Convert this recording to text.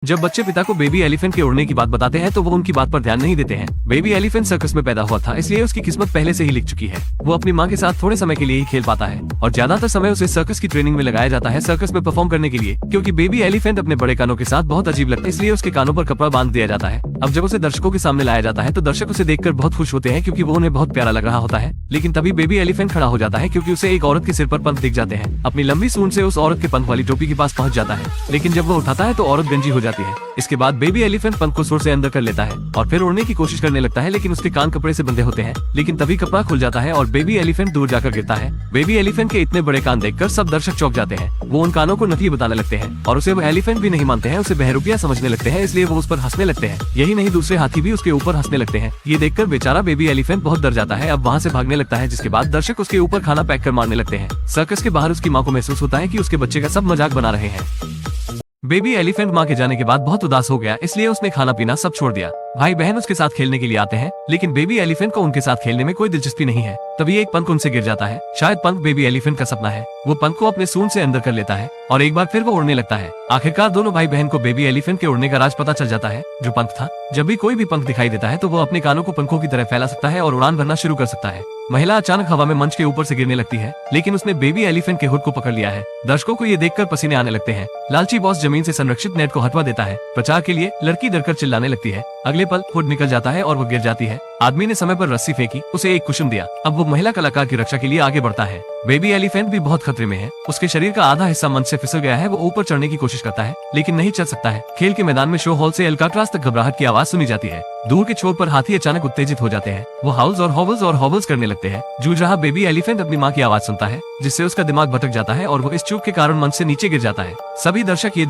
जब बच्चे पिता को बेबी एलिफेंट के उड़ने की बात बताते हैं तो वो उनकी बात पर ध्यान नहीं देते हैं। बेबी एलिफेंट सर्कस में पैदा हुआ था, इसलिए उसकी किस्मत पहले से ही लिख चुकी है। वो अपनी माँ के साथ थोड़े समय के लिए ही खेल पाता है और ज्यादातर समय उसे सर्कस की ट्रेनिंग में लगाया जाता है सर्कस में परफॉर्म करने के लिए, क्योंकि बेबी एलिफेंट अपने बड़े कानों के साथ बहुत अजीब लगता है, इसलिए उसके कानों पर कपड़ा बांध दिया जाता है। अब जब उसे दर्शकों के सामने लाया जाता है तो दर्शक उसे देखकर बहुत खुश होते हैं, क्योंकि वो उन्हें बहुत प्यारा लग रहा होता है। लेकिन तभी बेबी एलिफेंट खड़ा हो जाता है, क्योंकि उसे एक औरत के सिर पर पंख दिख जाते हैं। अपनी लंबी सूंड से उस औरत के पंख वाली टोपी के पास पहुंच जाता है, लेकिन जब वो उठाता है तो औरत गंजी हो जाती है। इसके बाद बेबी एलिफेंट पंख को सुर से अंदर कर लेता है और फिर उड़ने की कोशिश करने लगता है, लेकिन उसके कान कपड़े से बंधे होते हैं। लेकिन तभी कपड़ा खुल जाता है और बेबी एलिफेंट दूर जाकर गिरता है। बेबी एलिफेंट के इतने बड़े कान देखकर सब दर्शक चौंक जाते हैं। वो उन कानों को नकली बताने लगते हैं और उसे वो एलिफेंट भी नहीं मानते हैं, उसे बहरूपिया समझने लगते हैं, इसलिए वो उस पर हंसने लगते हैं। यही नहीं, दूसरे हाथी भी उसके ऊपर हंसने लगते हैं। ये देखकर बेचारा बेबी एलिफेंट बहुत डर जाता है। अब वहाँ से भागने लगता है, जिसके बाद दर्शक उसके ऊपर खाना पैक कर मारने लगते हैं। सर्कस के बाहर उसकी माँ को महसूस होता है कि उसके बच्चे का सब मजाक बना रहे हैं। बेबी एलिफेंट माँ के जाने के बाद बहुत उदास हो गया, इसलिए उसने खाना पीना सब छोड़ दिया। भाई बहन उसके साथ खेलने के लिए आते हैं, लेकिन बेबी एलिफेंट को उनके साथ खेलने में कोई दिलचस्पी नहीं है। तभी एक पंख उनसे गिर जाता है। शायद पंख बेबी एलिफेंट का सपना है। वो पंख को अपने सूंड से अंदर कर लेता है और एक बार फिर वो उड़ने लगता है। आखिरकार दोनों भाई बहन को बेबी एलिफेंट के उड़ने का राज पता चल जाता है, जो पंख था। जब भी कोई भी पंख दिखाई देता है तो वो अपने कानों को पंखों की तरह फैला सकता है और उड़ान भरना शुरू कर सकता है। महिला अचानक हवा में मंच के ऊपर से गिरने लगती है, लेकिन उसने बेबी एलिफेंट के हुड को पकड़ लिया है। दर्शकों को ये देखकर पसीने आने लगते हैं। लालची बॉस जमीन से संरक्षित नेट को हटवा देता है। प्रचार के लिए लड़की डरकर चिल्लाने लगती है। अगले पल हुड निकल जाता है और वो गिर जाती है। आदमी ने समय पर रस्सी फेंकी, उसे एक कुशन दिया। अब वो महिला कलाकार की रक्षा के लिए आगे बढ़ता है। बेबी एलिफेंट भी बहुत खतरे में है। उसके शरीर का आधा हिस्सा मंच से फिसल गया है। वो ऊपर चढ़ने की कोशिश करता है, लेकिन नहीं चल सकता है। खेल के मैदान में शो हॉल से एल्काट्राज तक घबराहट की आवाज सुनी जाती है। दूर के छोर पर हाथी अचानक उत्तेजित हो जाते हैं। वो हाउल्स और हॉवल्स करने लगते हैं। जूझ रहा बेबी एलिफेंट अपनी माँ की आवाज सुनता है, जिससे उसका दिमाग भटक जाता है और वो इस चूक के कारण मंच से नीचे गिर जाता है। सभी दर्शक ये